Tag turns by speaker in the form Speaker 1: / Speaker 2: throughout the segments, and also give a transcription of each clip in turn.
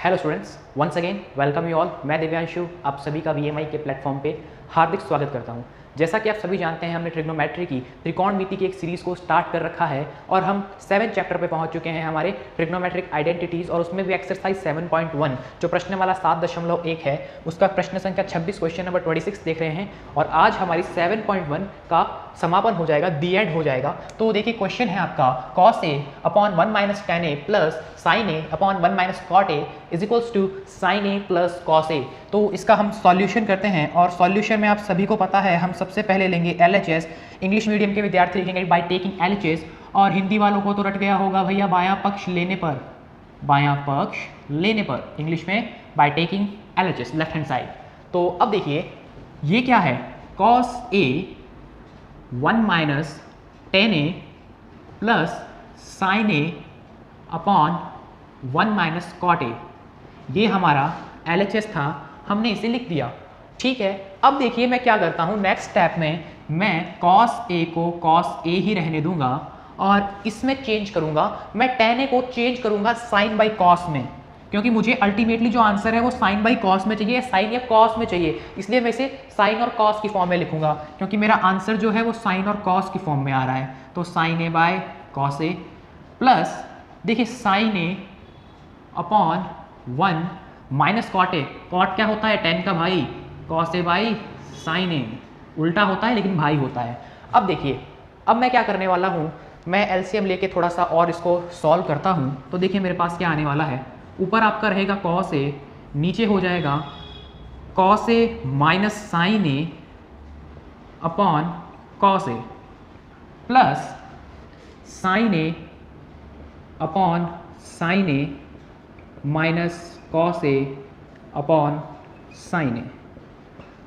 Speaker 1: Hello students, once again welcome you all. मैं दिव्यांशु आप सभी का VMI के प्लेटफॉर्म पे हार्दिक स्वागत करता हूं। जैसा कि आप सभी जानते हैं, हमने ट्रिग्नोमेट्री की त्रिकोणमिति की एक सीरीज़ को स्टार्ट कर रखा है और हम 7 चैप्टर पे पहुंच चुके हैं हमारे ट्रिग्नोमेट्रिक आइडेंटिटीज़, और उसमें भी एक्सरसाइज 7.1 जो प्रश्न वाला 7.1 है उसका प्रश्न संख्या 26 क्वेश्चन नंबर 26 देख रहे हैं। और आज हमारी 7.1 का समापन हो जाएगा, दी एंड हो जाएगा। तो देखिए क्वेश्चन है आपका cos A upon 1 minus tan A plus sin A upon 1 minus cot A is equals to sin A plus cos A। तो इसका हम सॉल्यूशन करते हैं, और सॉल्यूशन में आप सभी को पता है हम सबसे पहले लेंगे LHS। इंग्लिश मीडियम के विद्यार्थी लिखेंगे बाय टेकिंग LHS, और हिंदी वालों को तो रट गया होगा भैया बायां पक्ष लेने पर, बायां पक्ष लेने पर इंग्लिश में by taking LHS left hand side. तो अब देखिए ये क्या है, cos A 1 minus tan A plus sin A upon 1 minus cot A, ये हमारा LHS था, हमने इसे लिख दिया। ठीक है, अब देखिए मैं क्या करता हूँ, नेक्स्ट स्टेप में मैं cos A को cos A ही रहने दूंगा और इसमें चेंज करूंगा, मैं tan A को चेंज करूंगा sin बाई cos में, क्योंकि मुझे अल्टीमेटली जो आंसर है वो sin बाई cos में चाहिए, sin या cos में चाहिए, इसलिए मैं इसे sin और cos की फॉर्म में लिखूंगा, क्योंकि मेरा आंसर जो है वो sin और cos की फॉर्म में आ रहा है। तो sin A by cos A plus देखिए sin A upon 1 minus cot A। cot क्या होता है, tan का भाई, cos A by sin A, उल्टा होता है लेकिन भाई होता है। अब देखिए अब मैं क्या करने वाला हूँ, मैं LCM लेके थोड़ा सा और इसको सॉल्व करता हूँ। तो देखिए मेरे पास क्या आने वाला है, ऊपर आपका रहेगा cos A, नीचे हो जाएगा cos A minus sin A upon cos A plus sin A upon sin A minus cos A upon sin A।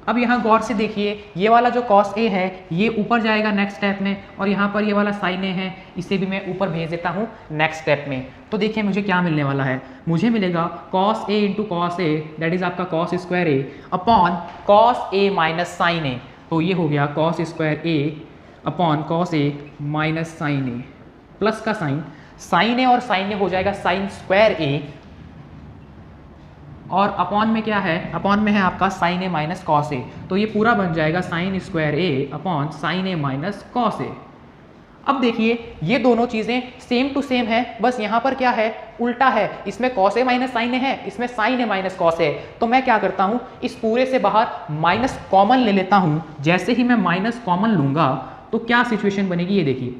Speaker 1: अब यहाँ गौर से देखिए, ये वाला जो cos A है ये ऊपर जाएगा नेक्स्ट स्टेप में, और यहाँ पर ये वाला sin A है, इसे भी मैं ऊपर भेज देता हूँ नेक्स्ट स्टेप में। तो देखिए मुझे क्या मिलने वाला है, मुझे मिलेगा cos A into cos A that is आपका cos square A upon cos A minus sin A। तो ये हो गया cos square A upon cos A minus sin A plus का sin A और sin A हो जाएगा sin स्क्वायर A, और अपॉन में क्या है, अपॉन में है आपका sin A minus cos A। तो ये पूरा बन जाएगा sin square A upon sin A minus cos A। अब देखिए ये दोनों चीज़ें सेम टू सेम है, बस यहाँ पर क्या है, उल्टा है, इसमें cos A minus sin A है, इसमें sin A minus cos A। तो मैं क्या करता हूँ, इस पूरे से बाहर माइनस कॉमन ले लेता हूँ। जैसे ही मैं माइनस कॉमन लूँगा तो क्या सिचुएशन बनेगी, ये देखिए,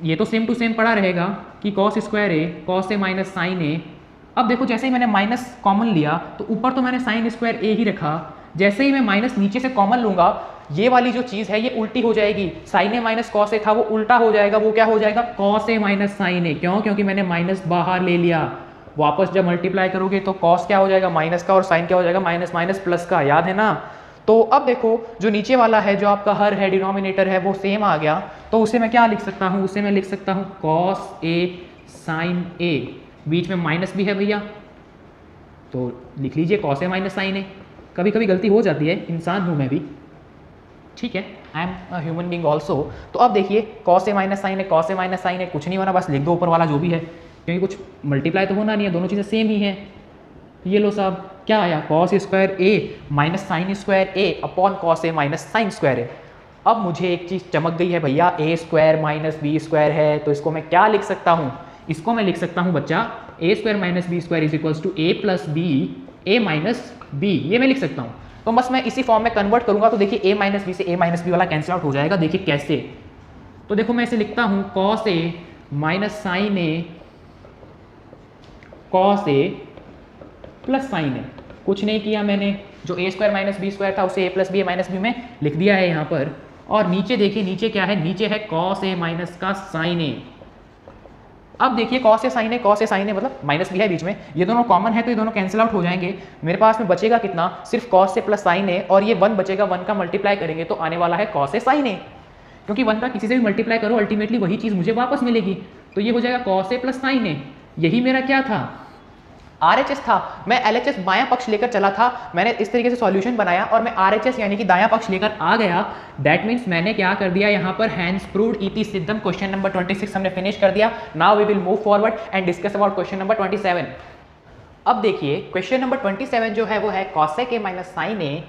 Speaker 1: ये तो सेम टू सेम पड़ा रहेगा कि cos square A cos A minus sin A। अब देखो जैसे ही मैंने माइनस कॉमन लिया तो ऊपर तो मैंने sin स्क्वायर A ही रखा, जैसे ही मैं माइनस नीचे से कॉमन लूंगा ये वाली जो चीज़ है ये उल्टी हो जाएगी, sin A minus cos A था वो उल्टा हो जाएगा, वो क्या हो जाएगा cos A minus sin A। क्यों, क्योंकि मैंने माइनस बाहर ले लिया। वापस जब मल्टीप्लाई करोगे तो cos क्या हो जाएगा माइनस का, और sin क्या हो जाएगा माइनस माइनस प्लस का, याद है ना। तो अब देखो जो नीचे वाला है जो आपका हर है, डिनोमिनेटर है वो सेम आ गया, तो उसे मैं क्या लिख सकता हूँ, उसे मैं लिख सकता हूँ cos A sin A, बीच में माइनस भी है भैया तो लिख लीजिए cos A minus sin A। कभी कभी गलती हो जाती है, इंसान हूँ मैं भी, ठीक है, I am a human being also. तो अब देखिए cos A minus sin A, cos A minus sin A कुछ नहीं होना, बस लिख दो ऊपर वाला जो भी है, क्योंकि कुछ मल्टीप्लाई तो होना नहीं है, दोनों चीज़ें सेम ही हैं। ये लो साहब क्या आया, cos square A minus sin square A upon cos A minus sin square A। अब मुझे एक चीज़ चमक गई है भैया, A square minus B square है, तो इसको मैं क्या लिख सकता हूँ, इसको मैं लिख सकता हूँ बच्चा A square minus B square is equals to A plus B A minus B, ये मैं लिख सकता हूँ। तो बस मैं इसी फॉर्म में कन्वर्ट करूंगा, तो देखिए A माइनस B से A माइनस B वाला कैंसिल आउट हो जाएगा। देखिए कैसे, तो देखो मैं इसे लिखता हूँ cos A minus sin A cos A plus sin A। कुछ नहीं किया मैंने, जो A square minus B square था उसे A plus B minus B में लिख दिया है यहाँ पर। और नीचे देखिए, नीचे क्या है, नीचे है cos A माइनस का sin A। अब देखिए cos A sin A, cos A sin A मतलब माइनस भी है बीच में, ये दोनों कॉमन है तो ये दोनों कैंसिल आउट हो जाएंगे। मेरे पास में बचेगा कितना, सिर्फ cos A plus sin A, और ये 1 बचेगा, 1 का मल्टीप्लाई करेंगे तो आने वाला है cos A sin A, क्योंकि 1 का किसी से भी मल्टीप्लाई करो अल्टीमेटली वही चीज़ मुझे वापस मिलेगी। तो ये हो जाएगा cos A plus sin A। यही मेरा क्या था, RHS था। मैं LHS बायां पक्ष लेकर चला था, मैंने इस तरीके से सॉल्यूशन बनाया और मैं RHS यानी कि दायां पक्ष लेकर आ गया। दैट मीन्स मैंने क्या कर दिया यहाँ पर, हैंस प्रूव्ड इति सिद्धम, क्वेश्चन नंबर 26 हमने फिनिश कर दिया। Now we will move forward and discuss about question number 27। अब देखिए क्वेश्चन नंबर 27 जो है वो है cosec a minus sine A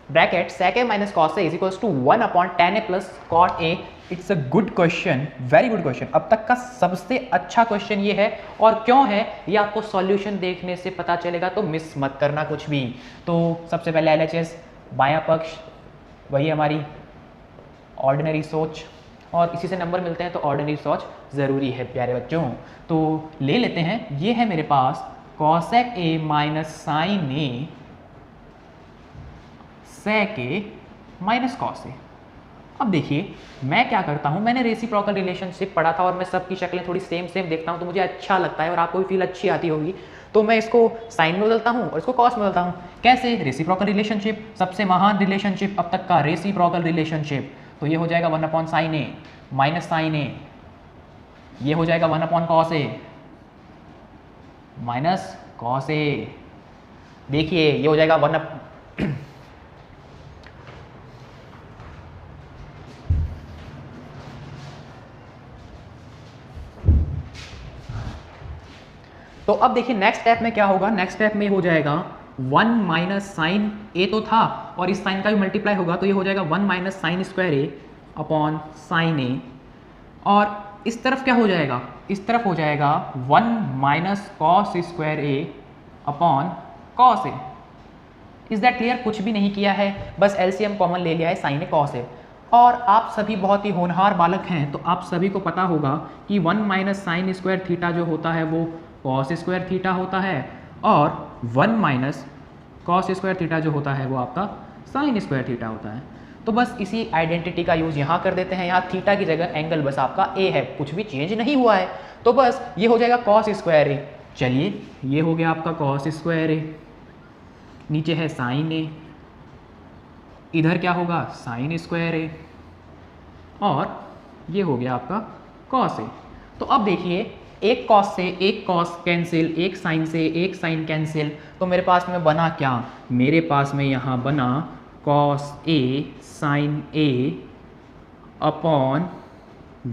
Speaker 1: bracket sec a minus cos a is equals to 1/tan a plus cot a। It's a good question, very good question, अब तक का सबसे अच्छा क्वेश्चन ये है। और क्यों है ये आपको सॉल्यूशन देखने से पता चलेगा, तो मिस मत करना कुछ भी। तो सबसे पहले LHS बायां पक्ष, वही हमारी ऑर्डिनरी सोच, और इसी से नंबर मिलते हैं, तो ऑर्डिनरी सोच ज़रूरी है प्यारे बच्चों। तो ले लेते हैं, ये है मेरे पास cosec a minus sine A sec a minus cos a। अब देखिए मैं क्या करता हूँ, मैंने रेसिप्रोकल रिलेशनशिप पढ़ा था और मैं सबकी शक्लें थोड़ी सेम सेम देखता हूँ तो मुझे अच्छा लगता है और आपको भी फील अच्छी आती होगी, तो मैं इसको साइन में बदलता हूँ और इसको कॉस में बदलता हूँ। कैसे? रेसिप्रोकल रिलेशनशिप, सबसे महान रिलेशनशिप अब तक का रेसिप्रोकल रिलेशनशिप। तो ये हो जाएगा 1/sin a माइनस साइन ए, ये हो जाएगा 1/cos a minus cos a। देखिए ये हो जाएगा 1 तो अब देखिए नेक्स्ट स्टेप में क्या होगा, नेक्स्ट स्टेप में हो जाएगा 1 माइनस साइन ए तो था और इस साइन का भी मल्टीप्लाई होगा, तो ये हो जाएगा 1 माइनस साइन स्क्वायर ए अपॉन साइन ए। और इस तरफ क्या हो जाएगा, इस तरफ हो जाएगा 1 minus cos square A upon cos A. Is that clear? कुछ भी नहीं किया है, बस एलसीएम कॉमन ले लिया है साइन ए कॉस ए। और आप सभी बहुत ही होनहार बालक हैं, तो आप सभी को पता होगा कि 1 माइनस साइन स्क्वायर थीटा जो होता है वो कॉस स्क्वायर थीटा होता है, और 1 माइनस कॉस स्क्वायर थीटा जो होता है वो आपका साइन स्क्वायर थीटा होता है। तो बस इसी आइडेंटिटी का यूज़ यहाँ कर देते हैं, यहाँ थीटा की जगह एंगल बस आपका ए है, कुछ भी चेंज नहीं हुआ है, तो बस ये हो जाएगा कॉस स्क्वायर ए। चलिए ये हो गया आपका कॉस स्क्वायर ए, नीचे है साइन ए, इधर क्या होगा साइन स्क्वायर ए, और ये हो गया आपका कॉस ए। तो अब देखिए एक कॉस से एक कॉस कैंसिल, एक साइन से एक साइन कैंसिल, तो मेरे पास में बना क्या, मेरे पास में यहाँ बना cos A sign A upon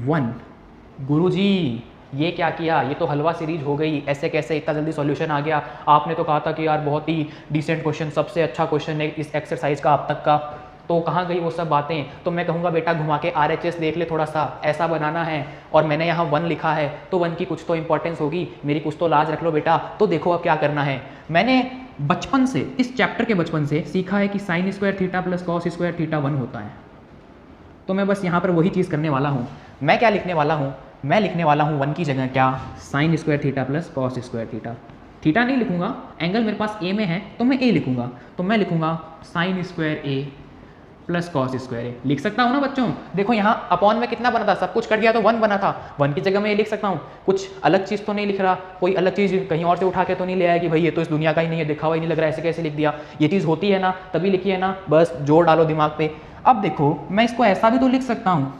Speaker 1: 1। गुरुजी ये क्या किया, ये तो हलवा सीरीज हो गई, ऐसे कैसे इतना जल्दी सॉल्यूशन आ गया। आपने तो कहा था कि यार बहुत ही डिसेंट क्वेश्चन, सबसे अच्छा क्वेश्चन है इस एक्सरसाइज का अब तक का, तो कहाँ गई वो सब बातें। तो मैं कहूँगा बेटा घुमा के RHS देख ले थोड़ा सा, ऐसा बनाना है, और मैंने यहाँ 1 लिखा है तो 1 की कुछ तो इंपॉर्टेंस होगी, मेरी कुछ तो लाज रख लो बेटा। तो देखो अब क्या करना है, मैंने बचपन से, इस चैप्टर के बचपन से सीखा है कि sine square theta plus cos square theta 1 होता है, तो मैं बस यहाँ पर वही चीज़ करने वाला हूँ। मैं क्या लिखने वाला हूँ, मैं लिखने वाला हूँ 1 की जगह क्या, sine square theta plus cos square theta. Theta नहीं लिखूंगा, एंगल मेरे पास ए में है तो मैं ए लिखूंगा, तो मैं लिखूंगा साइन स्क्वायर ए प्लस कॉस स्क्वायर ए। लिख सकता हूँ ना बच्चों, देखो यहाँ अपॉन में कितना बना था, सब कुछ कट गया तो 1 बना था, 1 की जगह मैं ये लिख सकता हूँ। कुछ अलग चीज़ तो नहीं लिख रहा, कोई अलग चीज़ कहीं और से उठा के तो नहीं ले आया कि भाई ये तो इस दुनिया का ही नहीं है, दिखावा ही नहीं लग रहा, ऐसे कैसे लिख दिया। ये चीज़ होती है ना, तभी लिखी है ना, बस जोड़ डालो दिमाग पे। अब देखो मैं इसको ऐसा भी तो लिख सकता हूँ,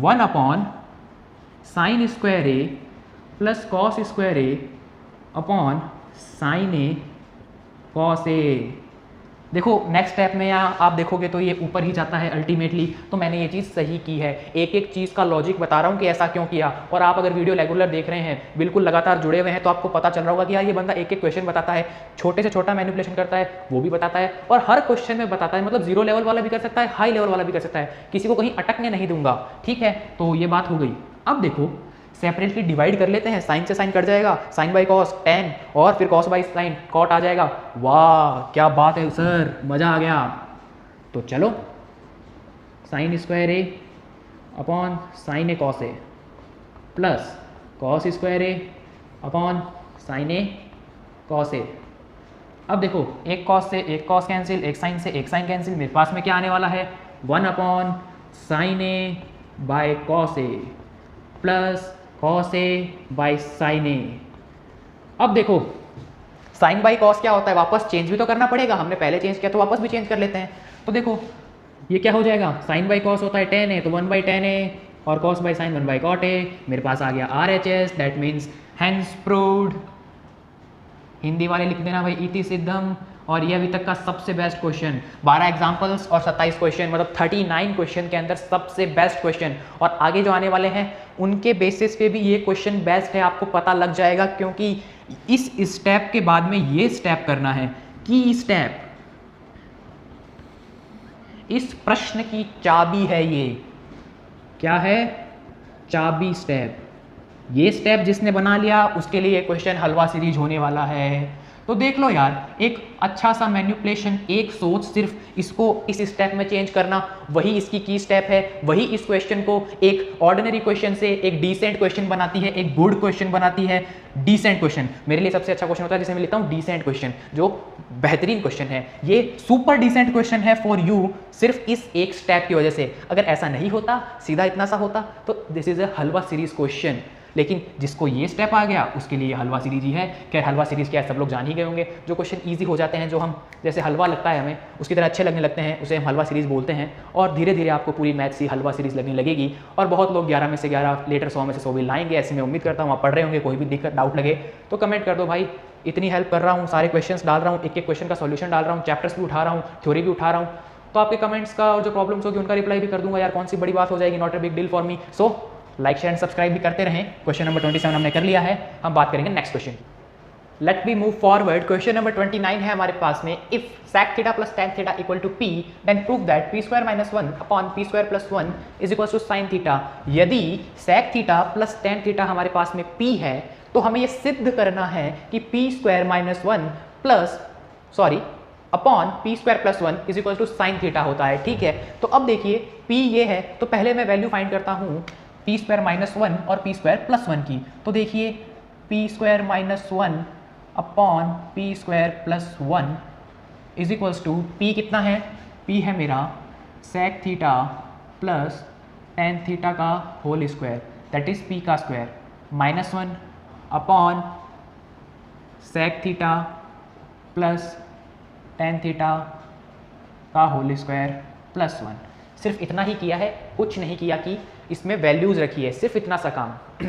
Speaker 1: 1 upon sine square A plus cos square A upon sine A cos A. देखो नेक्स्ट स्टेप में यहाँ आप देखोगे तो ये ऊपर ही जाता है अल्टीमेटली, तो मैंने ये चीज़ सही की है। एक एक चीज़ का लॉजिक बता रहा हूँ कि ऐसा क्यों किया, और आप अगर वीडियो रेगुलर देख रहे हैं, बिल्कुल लगातार जुड़े हुए हैं, तो आपको पता चल रहा होगा कि यार ये बंदा एक एक क्वेश्चन बताता है, छोटे से छोटा मैनिपुलेशन करता है वो भी बताता है, और हर क्वेश्चन में बताता है, मतलब 0 लेवल वाला भी कर सकता है, हाई लेवल वाला भी कर सकता है, किसी को कहीं अटकने नहीं दूंगा। ठीक है, तो ये बात हो गई। अब देखो सेपरेटली डिवाइड कर लेते हैं, साइन से साइन कट जाएगा, साइन बाई कॉस टेन, और फिर कॉस बाई साइन कॉट आ जाएगा। वाह क्या बात है सर, मज़ा आ गया। तो चलो sine square A upon sine A cos A plus cos square A upon sine A cos A. अब देखो एक कॉस से एक कॉस कैंसिल, एक साइन से एक साइन कैंसिल, मेरे पास में क्या आने वाला है, 1 upon sine A by cos A plus cos A by sine A. अब देखो साइन बाई कॉस क्या होता है, वापस चेंज भी तो करना पड़ेगा, हमने पहले चेंज किया तो वापस भी चेंज कर लेते हैं। तो देखो ये क्या हो जाएगा, साइन बाई कॉस होता है tan ए, तो 1 बाई tan ए, और cos by sine 1 by cot A. मेरे पास आ गया RHS, that means hence proved. Hindi वाले लिख देना भाई इति सिद्धम। और ये अभी तक का सबसे बेस्ट क्वेश्चन, 12 एग्जाम्पल्स और 27 क्वेश्चन, मतलब 39 क्वेश्चन के अंदर सबसे बेस्ट क्वेश्चन। और आगे जो आने वाले हैं उनके बेसिस पे भी ये क्वेश्चन बेस्ट है, आपको पता लग जाएगा, क्योंकि इस स्टेप के बाद में ये स्टेप करना है। की स्टेप इस प्रश्न की चाबी है। ये क्या है? चाबी स्टेप। ये स्टेप जिसने बना लिया उसके लिए क्वेश्चन हलवा सीरीज होने वाला है। तो देख लो यार, एक अच्छा सा मैनिपुलेशन, एक सोच, सिर्फ इसको इस स्टेप में चेंज करना, वही इसकी की स्टेप है। वही इस क्वेश्चन को एक ऑर्डिनरी क्वेश्चन से एक डिसेंट क्वेश्चन बनाती है, एक गुड क्वेश्चन बनाती है। डिसेंट क्वेश्चन मेरे लिए सबसे अच्छा क्वेश्चन होता है, जिसे मैं लिखता हूँ डिसेंट क्वेश्चन, जो बेहतरीन क्वेश्चन है। ये सुपर डिसेंट क्वेश्चन है फॉर यू, सिर्फ इस एक स्टेप की वजह से। अगर ऐसा नहीं होता, सीधा इतना सा होता, तो this is a halwa series question. लेकिन जिसको ये स्टेप आ गया उसके लिए हलवा सीरीज ही है। खैर हलवा सीरीज क्या है, सब लोग जान ही गए होंगे। जो क्वेश्चन इजी हो जाते हैं, जो हम जैसे हलवा लगता है हमें, उसकी तरह अच्छे लगने लगते हैं, उसे हम हलवा सीरीज बोलते हैं। और धीरे धीरे आपको पूरी मैथ सी हलवा सीरीज लगने लगेगी। और बहुत लोग 11 में से 11 लेटर 100 में से 100 भी लाएंगे, ऐसी मैं उम्मीद करता हूँ। आप पढ़ रहे होंगे, कोई भी दिक्कत डाउट लगे तो कमेंट कर दो भाई। इतनी हेल्प कर रहा हूँ, सारे क्वेश्चंस डाल रहा हूँ, एक एक क्वेश्चन का सॉल्यूशन डाल रहा हूँ, चैप्टर्स भी उठा रहा हूँ, थ्योरी भी उठा रहा हूँ। तो आपके कमेंट्स का और जो प्रॉब्लम्स होगी उनका रिप्लाई भी कर दूंगा यार, कौन सी बड़ी बात हो जाएगी, not a big deal for me. So like share and subscribe भी करते रहें। क्वेश्चन नंबर 27 हमने कर लिया है, हम बात करेंगे नेक्स्ट क्वेश्चन की। Let be move forward. Question number 29 है हमारे पास में, if sec theta plus tan theta equal to p, then prove that p square minus 1 upon p square plus 1 is equal to sin theta. यदि sec theta plus tan theta हमारे पास में p है, तो हमें यह सिद्ध करना है कि p square minus 1 plus upon p square plus 1 is equal to sin theta होता है। ठीक है, तो अब देखिए p ये है, तो पहले मैं वैल्यू फाइंड करता हूँ पी स्क्वायर माइनस 1 और पी स्क्वायर प्लस 1 की। तो देखिए P square minus 1 upon P square plus 1 is equals to, P कितना है? पी है मेरा sec theta plus tan theta का whole square, that is P का square, minus 1 upon sec theta plus tan theta का होल स्क्वायर प्लस 1। सिर्फ इतना ही किया है, कुछ नहीं किया कि इसमें वैल्यूज़ रखी है, सिर्फ इतना सा काम।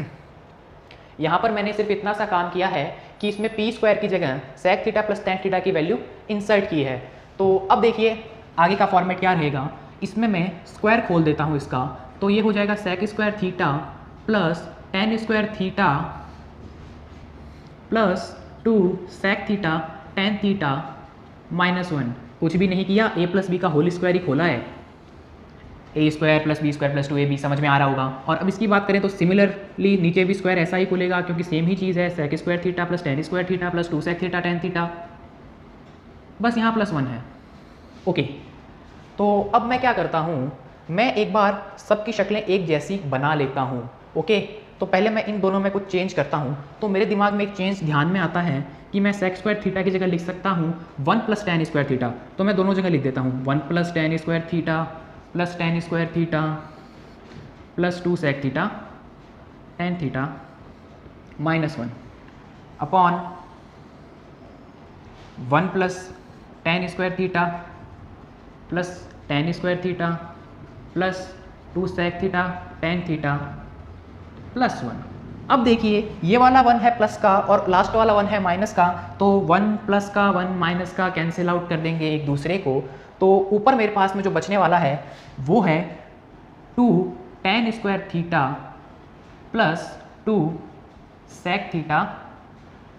Speaker 1: यहाँ पर मैंने सिर्फ इतना सा काम किया है कि इसमें पी स्क्वायर की जगह sec theta plus tan theta की वैल्यू इंसर्ट की है। तो अब देखिए आगे का फॉर्मेट क्या रहेगा, इसमें मैं स्क्वायर खोल देता हूँ इसका, तो ये हो जाएगा sec square theta plus tan square theta plus 2 sec theta tan theta minus 1। कुछ भी नहीं किया, ए प्लस बी का होल स्क्वायर ही खोला है, A square plus B square plus 2ab, समझ में आ रहा होगा। और अब इसकी बात करें तो सिमिलरली नीचे भी स्क्वायर ऐसा ही खुलेगा, क्योंकि सेम ही चीज़ है, sec square theta plus tan square theta plus 2 sec theta tan theta, बस यहाँ प्लस 1 है। ओके, तो अब मैं क्या करता हूँ, मैं एक बार सबकी शक्लें एक जैसी बना लेता हूँ। ओके, तो पहले मैं इन दोनों में कुछ चेंज करता हूँ। तो मेरे दिमाग में एक चेंज ध्यान में आता है कि मैं सेक स्क्वायर थीटा की जगह लिख सकता हूँ 1 प्लस टेन स्क्वायर थीटा। तो मैं दोनों जगह लिख देता हूँ 1 plus tan square theta plus tan square theta plus 2 sec theta tan theta minus 1 upon 1 plus tan square theta plus tan square theta plus 2 sec theta tan theta plus 1। अब देखिए ये वाला 1 है प्लस का और लास्ट वाला 1 है minus का, तो 1 प्लस का 1 माइनस का कैंसिल आउट कर देंगे एक दूसरे को। तो ऊपर मेरे पास में जो बचने वाला है वो है 2 tan square theta plus 2 sec theta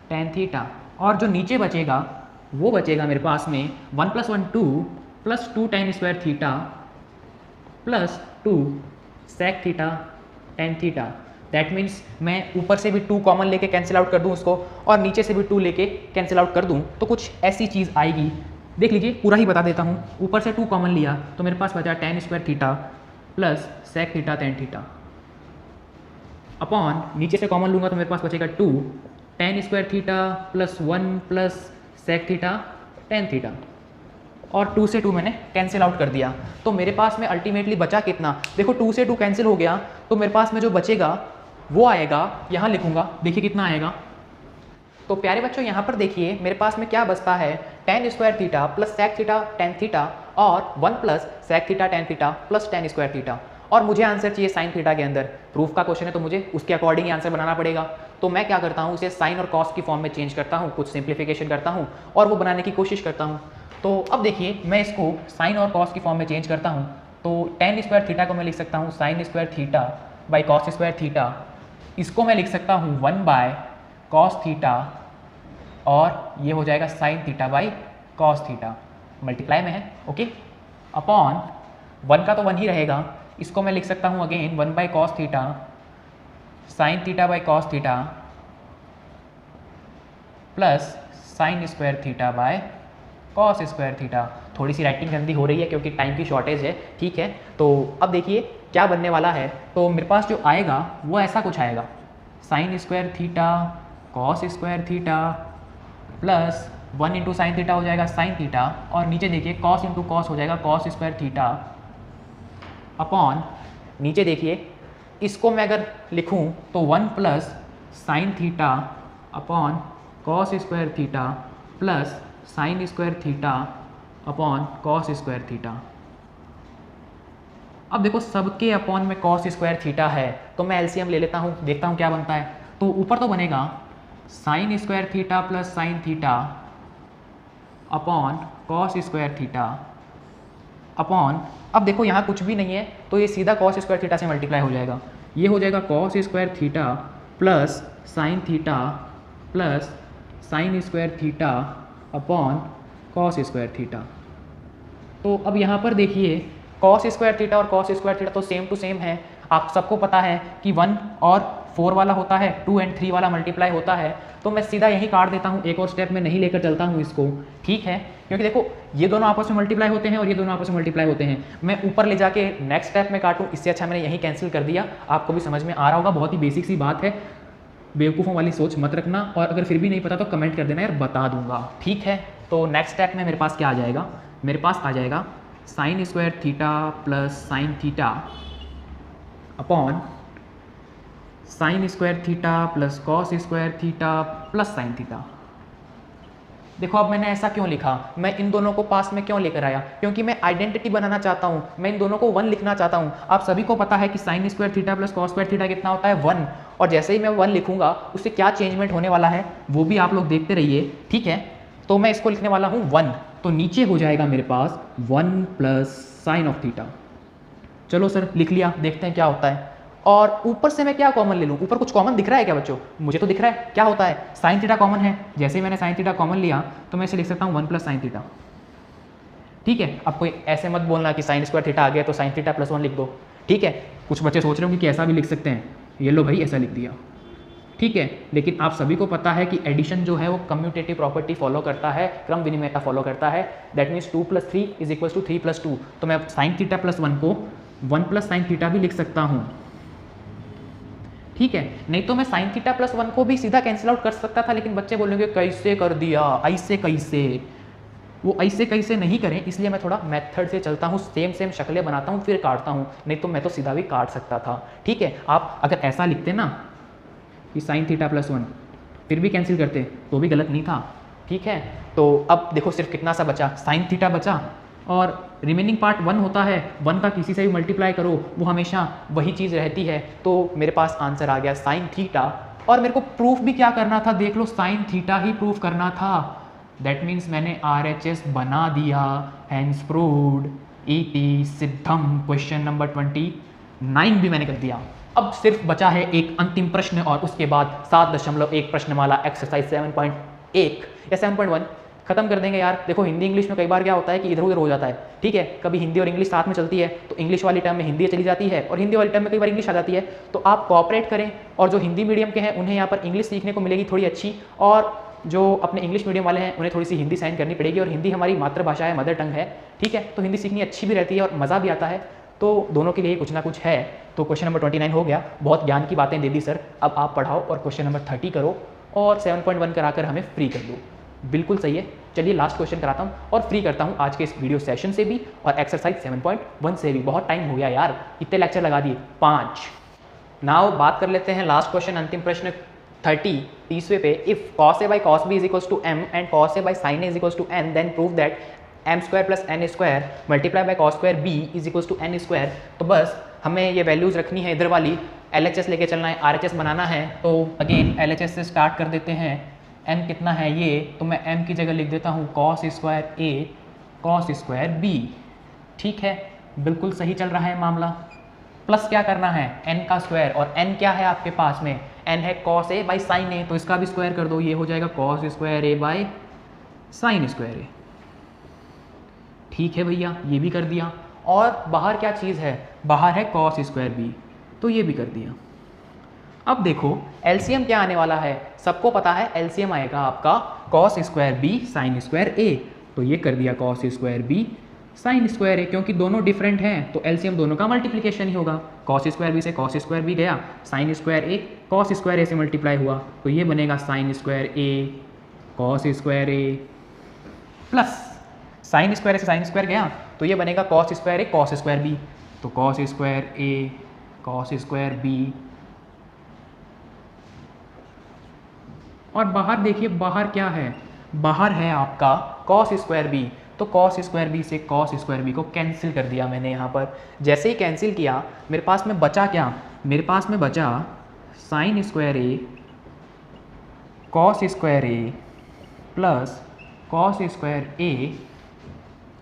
Speaker 1: tan theta, और जो नीचे बचेगा वो बचेगा मेरे पास में 1 plus 1 2 plus 2 tan square theta plus 2 sec theta tan theta. That means मैं ऊपर से भी 2 कॉमन लेके कैंसिल आउट कर दूं उसको, और नीचे से भी 2 लेके कैंसिल आउट कर दूं, तो कुछ ऐसी चीज़ आएगी। देख लीजिए, पूरा ही बता देता हूं। ऊपर से 2 कॉमन लिया तो मेरे पास बचा tan square theta plus sec theta tan theta, upon नीचे से कॉमन लूँगा तो मेरे पास बचेगा 2 tan square theta plus 1 plus sec theta tan theta, और 2 से 2 मैंने कैंसिल आउट कर दिया। तो मेरे पास में अल्टीमेटली बचा कितना, देखो 2 से 2 कैंसिल हो गया, तो मेरे पास में जो बचेगा वो आएगा, यहाँ लिखूंगा, देखिए कितना आएगा। तो प्यारे बच्चों यहाँ पर देखिए मेरे पास में क्या बचता है, tan square theta plus sec theta tan theta और 1 plus sec theta tan theta plus tan square theta, और मुझे आंसर चाहिए साइन थीटा के अंदर। प्रूफ का क्वेश्चन है तो मुझे उसके अकॉर्डिंग ही आंसर बनाना पड़ेगा। तो मैं क्या करता हूँ, इसे साइन और कॉस की फॉर्म में चेंज करता हूँ, कुछ सिंप्लीफिकेशन करता हूँ और वो बनाने की कोशिश करता हूँ। तो अब देखिए मैं इसको साइन और कॉस की फॉर्म में चेंज करता हूँ, तो टेन स्क्वायर थीटा को मैं लिख सकता हूँ sine square theta by cos square theta, इसको मैं लिख सकता हूँ 1 बाय कॉस थीटा और ये हो जाएगा sine theta by cos theta, multiply में है, ओके, अपॉन 1 का तो 1 ही रहेगा, इसको मैं लिख सकता हूँ again 1 by cos theta sine theta by cos theta plus sine square theta by cos square theta. थोड़ी सी राइटिंग गंदी हो रही है क्योंकि टाइम की शॉर्टेज है, ठीक है। तो अब देखिए क्या बनने वाला है, तो मेरे पास जो आएगा वो ऐसा कुछ आएगा, sine square theta cos square theta plus 1 into sine theta हो जाएगा साइन थीटा, और नीचे देखिए कॉस इंटू कॉस हो जाएगा कॉस स्क्वायर थीटा, अपॉन नीचे देखिए इसको मैं अगर लिखूं तो 1 plus sine theta upon cos square theta plus sine square theta upon cos square theta. अब देखो सबके अपॉन में कॉस स्क्वायर थीटा है, तो मैं एलसीएम ले लेता हूँ, देखता हूँ क्या बनता है। तो ऊपर तो बनेगा sine square theta plus sine theta upon cos square theta upon, अब देखो यहाँ कुछ भी नहीं है तो ये सीधा कॉस स्क्वायर थीटा से मल्टीप्लाई हो जाएगा, ये हो जाएगा cos square theta plus sine theta plus sine square theta upon cos square theta. तो अब यहाँ पर देखिए कॉस स्क्वायर थीटा और कॉस स्क्वायर थीटा तो सेम टू सेम है, आप सबको पता है कि 1 और 4 वाला होता है, 2 एंड 3 वाला मल्टीप्लाई होता है, तो मैं सीधा यही काट देता हूँ, एक और स्टेप में नहीं लेकर चलता हूँ इसको, ठीक है, क्योंकि देखो ये दोनों आपस में मल्टीप्लाई होते हैं और ये दोनों आपस में मल्टीप्लाई होते हैं। मैं ऊपर ले जाके नेक्स्ट स्टेप में काटूँ, इससे अच्छा मैंने यही कैंसिल कर दिया, आपको भी समझ में आ रहा होगा, बहुत ही बेसिक सी बात है, बेवकूफ़ों वाली सोच मत रखना, और अगर फिर भी नहीं पता तो कमेंट कर देना यार, बता दूंगा, ठीक है। तो नेक्स्ट स्टेप में मेरे पास क्या आ जाएगा, मेरे पास आ जाएगा sine square theta plus sine theta upon sine square theta plus cos square theta plus sine theta. देखो अब मैंने ऐसा क्यों लिखा, मैं इन दोनों को पास में क्यों लेकर आया, क्योंकि मैं आइडेंटिटी बनाना चाहता हूँ, मैं इन दोनों को 1 लिखना चाहता हूँ। आप सभी को पता है कि sine square theta plus cos square theta कितना होता है 1, और जैसे ही मैं 1 लिखूंगा उससे क्या चेंजमेंट होने वाला है वो भी आप लोग देखते रहिए, ठीक है। तो मैं इसको लिखने वाला हूँ 1, तो नीचे हो जाएगा मेरे पास 1 प्लस साइन ऑफ थीटा। चलो सर लिख लिया, देखते हैं क्या होता है। और ऊपर से मैं क्या कॉमन ले लूँ, ऊपर कुछ कॉमन दिख रहा है क्या बच्चों, मुझे तो दिख रहा है, क्या होता है साइन थीटा कॉमन है, जैसे ही मैंने साइन थीटा कॉमन लिया तो मैं इसे लिख सकता हूँ 1 प्लस साइन थीटा, ठीक है। अब कोई ऐसे मत बोलना कि साइन स्क्वायर थीटा आ गया तो साइन थीटा प्लस 1 लिख दो, ठीक है। कुछ बच्चे सोच रहे होंगे कि ऐसा भी लिख सकते हैं, ये लो भाई ऐसा लिख दिया, ठीक है। लेकिन आप सभी को पता है कि एडिशन जो है वो कम्यूटेटिव प्रॉपर्टी फॉलो करता है, क्रम विनिमयता फॉलो करता है, दैट मीन्स 2 + 3 = 3 + 2। तो मैं साइन थीटा प्लस 1 को 1 प्लस साइन थीटा भी लिख सकता हूँ, ठीक है। नहीं तो मैं साइन थीटा प्लस 1 को भी सीधा कैंसिल आउट कर सकता था, लेकिन बच्चे बोलेंगे कैसे कर दिया, ऐसे कैसे, वो ऐसे कैसे नहीं करें, इसलिए मैं थोड़ा मेथड से चलता हूँ, सेम शक्लें बनाता हूँ फिर काटता हूँ, नहीं तो मैं तो सीधा भी काट सकता था, ठीक है। आप अगर ऐसा लिखते ना कि साइन थीटा प्लस 1 फिर भी कैंसिल करते तो भी गलत नहीं था, ठीक है। तो अब देखो सिर्फ कितना सा बचा, साइन थीटा बचा, और रिमेनिंग पार्ट 1 होता है, 1 का किसी से भी मल्टीप्लाई करो वो हमेशा वही चीज़ रहती है। तो मेरे पास आंसर आ गया साइन थीटा, और मेरे को प्रूफ भी क्या करना था, देख लो साइन थीटा ही प्रूफ करना था, दैट मीन्स मैंने RHS बना दिया, हैंस प्रूव्ड, इति सिद्धम। क्वेश्चन नंबर 29 भी मैंने कर दिया। अब सिर्फ बचा है एक अंतिम प्रश्न, और उसके बाद 7.1 प्रश्नमाला एक्सरसाइज 7.1 या 7.1 खत्म कर देंगे यार। देखो हिंदी इंग्लिश में कई बार क्या होता है कि इधर उधर हो जाता है, ठीक है। कभी हिंदी और इंग्लिश साथ में चलती है तो इंग्लिश वाली टर्म में हिंदी चली जाती है, और हिंदी वाली टर्म में कई बार इंग्लिश आ जाती है। तो आप कोऑपरेट करें, और जो हिंदी मीडियम के हैं उन्हें यहाँ पर इंग्लिश सीखने को मिलेगी थोड़ी अच्छी, और जो अपने इंग्लिश मीडियम वाले हैं उन्हें थोड़ी सी हिंदी साइन करनी पड़ेगी, और हिंदी हमारी मातृभाषा है, मदर टंग है, ठीक है। तो हिंदी सीखनी अच्छी भी रहती है और मज़ा भी आता है, तो दोनों के लिए कुछ ना कुछ है। तो क्वेश्चन नंबर 29 हो गया, बहुत ज्ञान की बातें दे दी सर, अब आप पढ़ाओ और क्वेश्चन नंबर 30 करो, और 7.1 कराकर हमें फ्री कर दो। बिल्कुल सही है, चलिए लास्ट क्वेश्चन कराता हूँ और फ्री करता हूँ आज के इस वीडियो सेशन से भी, और एक्सरसाइज 7.1 से भी। बहुत टाइम हो गया यार, इतने लेक्चर लगा दिए 5। नाउ बात कर लेते हैं लास्ट क्वेश्चन, अंतिम प्रश्न 30वें पे। If cos a by cos b is equals to m and cos a by sin a is equals to n, then prove that m² plus n² multiply by cos² b is equals to n²। तो बस हमें ये values रखनी है इधर वाली, LHS लेके चलना है, RHS बनाना है, तो अगेन LHS से स्टार्ट कर देते हैं। m कितना है ये, तो मैं m की जगह लिख देता हूँ cos square a cos square b। ठीक है, बिल्कुल सही चल रहा है मामला। प्लस क्या करना है, n का स्क्वायर, और n क्या है आपके पास में, n है cos a by sine a, तो इसका भी स्क्वायर कर दो, ये हो जाएगा cos square a by sine square a। ठीक है भैया, ये भी कर दिया। और बाहर क्या चीज़ है, बाहर है cos स्क्वायर b, तो ये भी कर दिया। अब देखो एलसीएम क्या आने वाला है, सबको पता है एलसीएम आएगा आपका cos square b sine square a, तो ये कर दिया cos square b sine square a, क्योंकि दोनों डिफरेंट हैं तो एलसीएम दोनों का मल्टीप्लिकेशन ही होगा। cos स्क्वायर b से cos स्क्वायर b गया, sine square a cos square a से मल्टीप्लाई हुआ, तो ये बनेगा sine square a cos square a plus sine square से साइन स्क्वायर गया, तो ये बनेगा cos square a cos square b, तो cos square a cos square b। और बाहर देखिए, बाहर क्या है, बाहर है आपका cos स्क्वायर b, तो cos स्क्वायर b से cos स्क्वायर b को कैंसिल कर दिया मैंने यहाँ पर। जैसे ही कैंसिल किया मेरे पास में बचा क्या, मेरे पास में बचा sine square a cos square a plus cos square a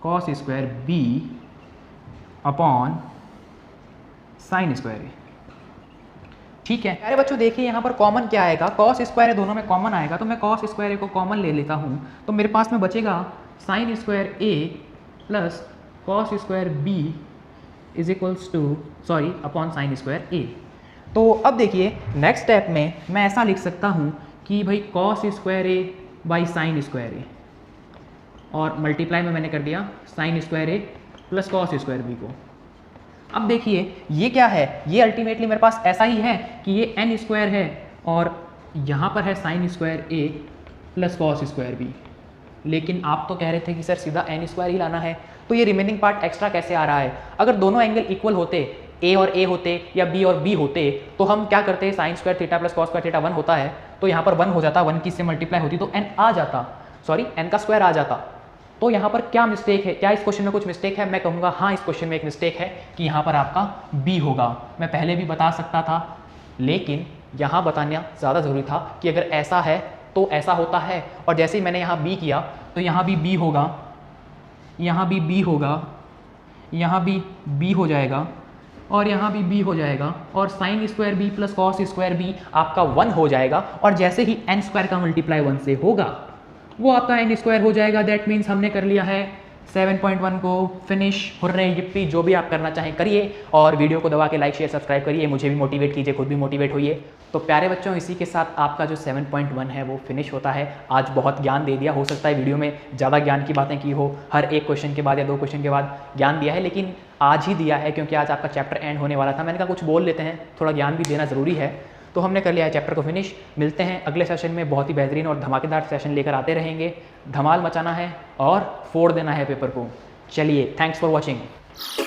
Speaker 1: cos square b upon sine square a। ठीक है अरे बच्चों, देखिए यहाँ पर कॉमन क्या आएगा, cos स्क्वायर दोनों में कॉमन आएगा, तो मैं cos स्क्वायर को कॉमन ले लेता हूँ, तो मेरे पास में बचेगा sine square a plus cos square b is equals two upon sine square a। तो अब देखिए नेक्स्ट स्टेप में मैं ऐसा लिख सकता हूँ कि भाई cos square a by sine square a, और मल्टीप्लाई में मैंने कर दिया sine square a plus cos square b को। अब देखिए ये क्या है, ये अल्टीमेटली मेरे पास ऐसा ही है कि ये n स्क्वायर है और यहाँ पर है sine square a plus cos square b, लेकिन आप तो कह रहे थे कि सर सीधा n स्क्वायर ही लाना है, तो ये रिमेनिंग पार्ट एक्स्ट्रा कैसे आ रहा है। अगर दोनों एंगल इक्वल होते, a और a होते या b और b होते, तो हम क्या करते, sine square theta plus cos square theta 1 होता है, तो यहाँ पर 1 हो जाता, 1 की से मल्टीप्लाई होती तो n आ जाता, n का स्क्वायर आ जाता। तो यहाँ पर क्या मिस्टेक है, क्या इस क्वेश्चन में कुछ मिस्टेक है, मैं कहूँगा हाँ इस क्वेश्चन में एक मिस्टेक है कि यहाँ पर आपका b होगा। मैं पहले भी बता सकता था, लेकिन यहाँ बताना ज़्यादा ज़रूरी था कि अगर ऐसा है तो ऐसा होता है, और जैसे ही मैंने यहाँ b किया तो यहाँ भी b होगा, यहाँ भी b होगा, यहाँ भी b हो जाएगा, और यहाँ भी b हो जाएगा, और sine square b plus cos square b आपका 1 हो जाएगा, और जैसे ही n स्क्वायर का मल्टीप्लाई 1 से होगा वो आपका n स्क्वायर हो जाएगा। दैट मीन्स हमने कर लिया है 7.1 को फिनिश। हुर्रे yippee, जो भी आप करना चाहें करिए, और वीडियो को दबा के लाइक शेयर सब्सक्राइब करिए, मुझे भी मोटिवेट कीजिए, खुद भी मोटिवेट होइए। तो प्यारे बच्चों, इसी के साथ आपका जो 7.1 है वो फिनिश होता है। आज बहुत ज्ञान दे दिया, हो सकता है वीडियो में ज़्यादा ज्ञान की बातें की हो, हर एक क्वेश्चन के बाद या 2 क्वेश्चन के बाद ज्ञान दिया है, लेकिन आज ही दिया है क्योंकि आज आपका चैप्टर एंड होने वाला था। मैंने कहा कुछ बोल लेते हैं, थोड़ा ज्ञान भी देना ज़रूरी है, तो हमने कर लिया है चैप्टर को फिनिश। मिलते हैं अगले सेशन में, बहुत ही बेहतरीन और धमाकेदार सेशन लेकर आते रहेंगे। धमाल मचाना है और फोड़ देना है पेपर को। चलिए, थैंक्स फॉर वॉचिंग।